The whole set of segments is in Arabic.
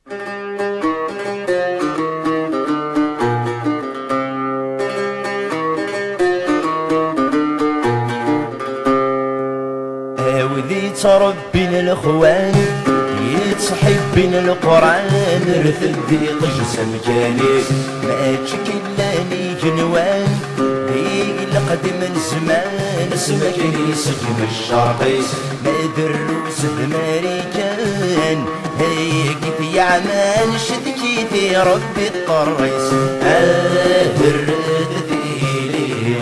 وذيت ربنا الاخوان يتصحب بين القران رثدي طجسم جاني ما تشكلاني جنوان هي القدم من زمان اسمك يسجم الشرقي ما دروس بماريكان هيك يا عمان شدكيتي ربي الطريس الرد ذيلي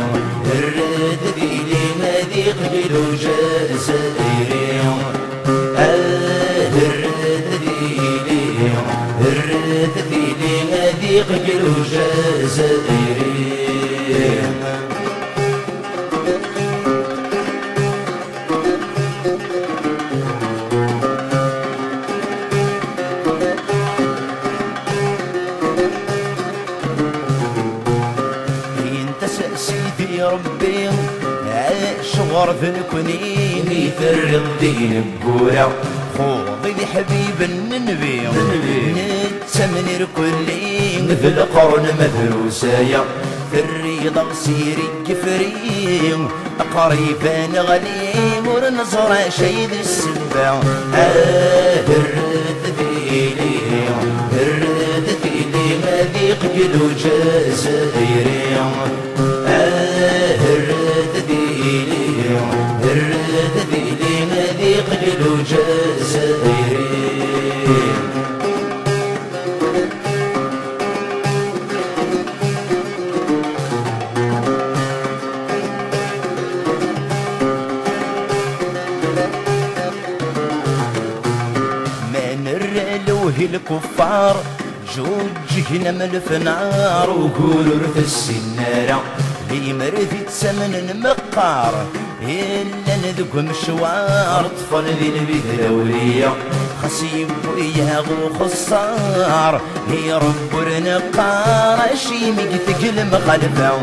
الرد ذيلي نادي قبلو جزائري الرد ذيلي الرد ذيلي نادي قبلو جزائري سيدي ربي شغر في الكنين يفرق دين بقورة خوضي لي حبيب النبي نتمنر كلين في القرن مدروسايا في الريضة سيري قفري قريبان غليم ورنصر شيد السبع الرد ذيلي الرد ذيلي مذيق قلو جزائري الرد ذيلي الرد ذيلي مذيق قلو جزائري الكفار جوج جهنم الفنار وقولوا رث السنارة لي مرثي تسمن المقار إلا نذق مشوار طفل ذي البيت الأولية خصيب وياغو خصار هي رب النقار شيمك ثقل مخلفة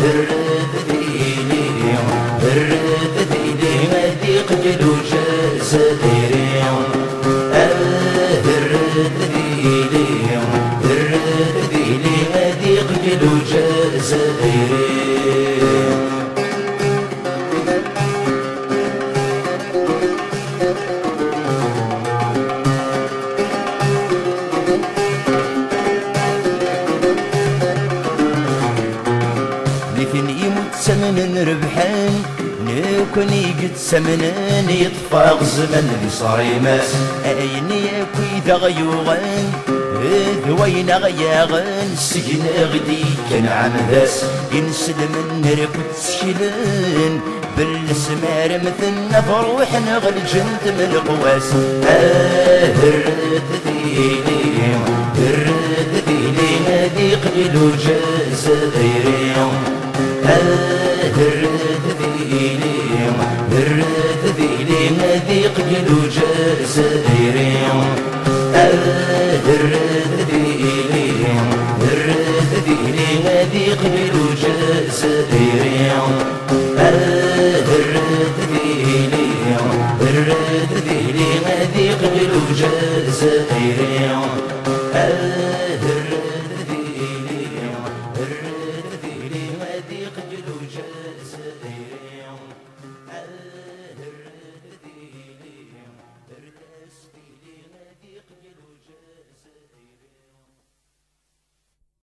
الرد ذيلي الرد ذيلي مذيق قلو جزائري الرد ذيلي الرد ذيلي مذيق قلو جزائري لكن يموت سمن ربحان نكون يقد سمنان يطفى الزمن اللي صريمة أين يكوي ذا غيوغان ذوين غياغان سجن غدي كان عمداس ينسلم نركض سكلان بالسمار مثل نفروح نغل جنت من القواس الرد ذيلي الرد ذيلي نادي قبلو جزائري الرد ذيلي الرد ذيلي مذيق قلو جزائري الرد ذيلي الرد ذيلي مذيق قلو جزائري الرد ذيلي الرد ذيلي مذيق قلو جزائري